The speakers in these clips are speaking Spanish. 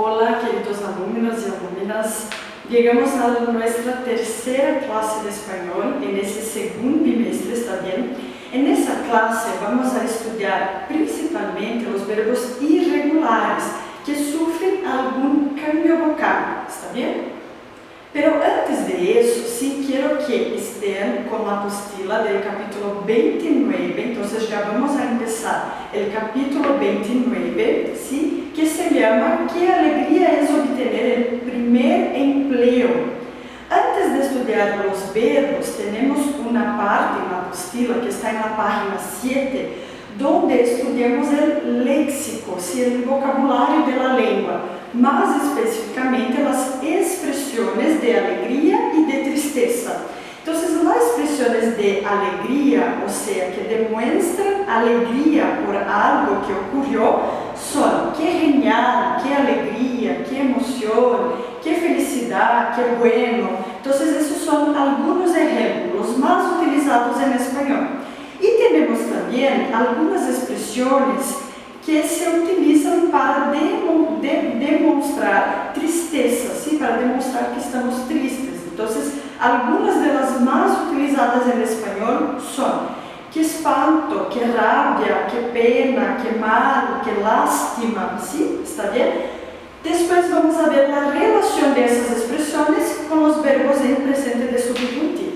Hola, queridos alumnos y alumnas. Llegamos a nuestra tercera clase de español en ese segundo bimestre, ¿está bien? En esa clase vamos a estudiar principalmente los verbos irregulares que sufren algún cambio vocal, ¿está bien? Pero antes de eso, sí quiero que estén con la apostila del capítulo 29, entonces ya vamos a empezar el capítulo 29, ¿sí? Que se llama ¿Qué alegría es obtener el primer empleo? Antes de estudiar los verbos, tenemos una parte en la apostila que está en la página 7, donde estudiamos el léxico, ¿sí? El vocabulario de la lengua, más específicamente las expresiones de alegría y de tristeza. Entonces, las expresiones de alegría, o sea, que demuestran alegría por algo que ocurrió, son qué genial, qué alegría, qué emoción, qué felicidad, qué bueno. Entonces, esos son algunos ejemplos, los más utilizados en español. Y tenemos también algunas expresiones que se utilizan para demonstrar tristeza, ¿sí? Para demostrar que estamos tristes. Entonces, algunas de las más utilizadas en español son que espanto, que rabia, que pena, que mal, que lástima, ¿sí? ¿Está bien? Después vamos a ver la relación de esas expresiones con los verbos en presente de subjuntivo.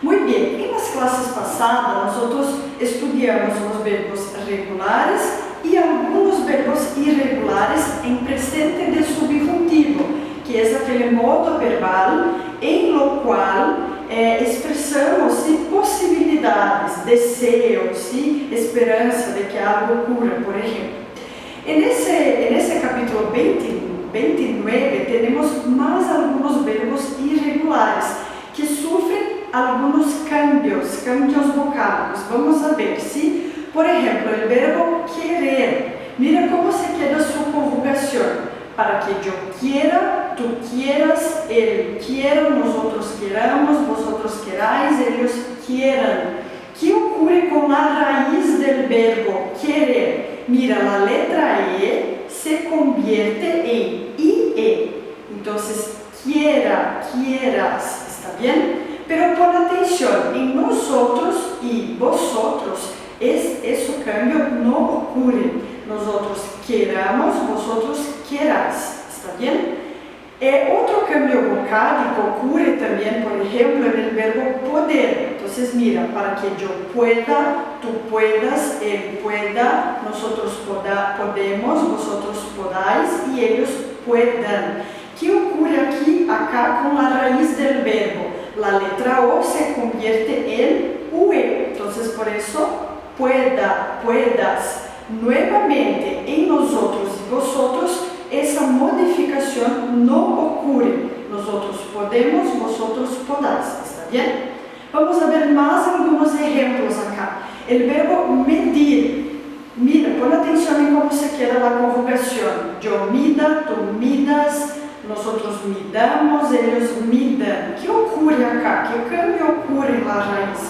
Muy bien, en las clases pasadas nosotros estudiamos los verbos regulares y algunos verbos irregulares en presente de subjuntivo, que es aquel modo verbal en lo cual expresamos posibilidades, deseos, esperanza de que algo ocurra, por ejemplo. En ese capítulo 29 tenemos más algunos verbos irregulares que sufren algunos cambios vocálicos. Vamos a ver, ¿sí? Por ejemplo, el verbo querer. Mira cómo se queda su conjugación. Para que yo quiera, tú quieras, él quiera, nosotros queramos, vosotros queráis, ellos quieran. ¿Qué ocurre con la raíz del verbo querer? Mira, la letra E se convierte en IE. Entonces, quiera, quieras, ¿está bien? Pero pon atención, en nosotros y vosotros, ese cambio no ocurre. Nosotros queramos, vosotros queráis, ¿está bien? Otro cambio vocálico ocurre también, por ejemplo, en el verbo poder. Entonces, mira, para que yo pueda, tú puedas, él pueda, nosotros podemos, vosotros podáis y ellos puedan. ¿Qué ocurre aquí, acá, con la raíz del verbo? La letra O se convierte en UE. Entonces, por eso, pueda, puedas. Nuevamente, en nosotros y vosotros, esa modificación no ocurre. Nosotros podemos, vosotros podáis. ¿Está bien? Vamos a ver más algunos ejemplos acá. El verbo medir. Mira, pon atención en cómo se queda la conjugación. Yo mida, tú midas, nosotros midamos, ellos midan. ¿Qué ocurre acá? ¿Qué cambio ocurre en la raíz?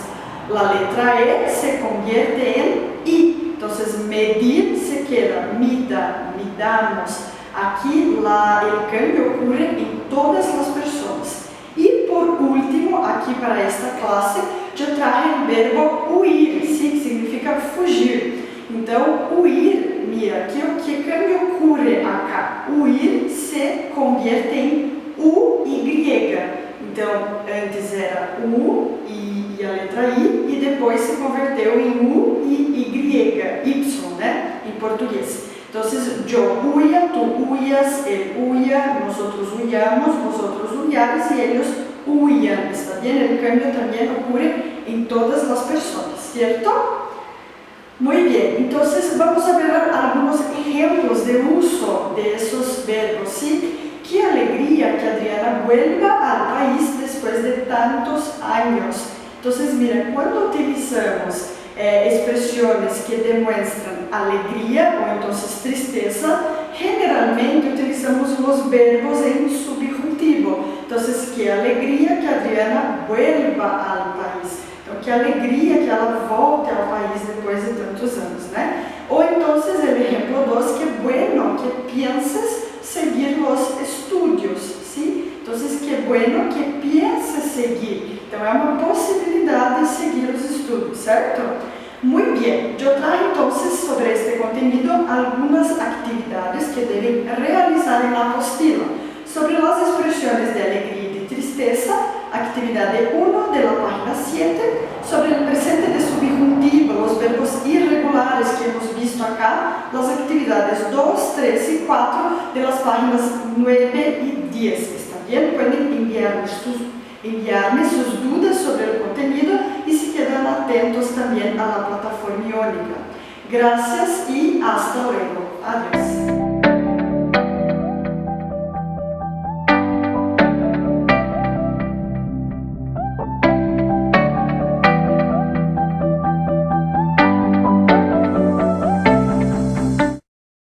La letra E se convierte en I. Entonces, medir se queda mida, midamos. Aquí el cambio ocurre en todas las personas. Y por último, aquí para esta clase, yo traje el verbo huir, ¿sí? Que significa fugir. Entonces, huir, mira, ¿qué cambio ocurre acá? Huir se convierte en UY. Entonces, antes era U e a letra I, e depois se converteu em U e Y, né? Em português. Então, yo huya, tú huyas, él huya, nosotros huyamos, vosotros huyáis y ellos huyan. ¿Está bien? El cambio también ocurre en todas las personas, ¿cierto? Muy bien, entonces vamos a ver algunos ejemplos de uso de esos verbos, ¿sí? Qué alegría que Adriana vuelva al país después de tantos años. Entonces, mira, cuando utilizamos expresiones que demuestran alegría o entonces tristeza, generalmente utilizamos los verbos en subjuntivo. Entonces, qué alegría que Adriana vuelva al país. Então, que alegria que ela volte ao país depois de tantos anos, né? Ou então, o exemplo 2, que bueno que pienses seguir los estudios, ¿sí? Entonces, qué bueno que piense seguir. Então, é uma possibilidade de seguir os estudos, certo? Muy bien, yo traje entonces sobre este contenido algunas actividades que deben realizar en la apostila. Sobre las expresiones de alegría y de tristeza, actividad 1 de la página 7, sobre el presente de subjuntivo, los verbos irregulares que hemos visto acá, las actividades 2, 3 y 4 de las páginas 9 y 10. ¿Está bien? Pueden enviarme sus dudas sobre el contenido y se quedan atentos también a la plataforma iónica. Gracias y hasta luego. Adiós.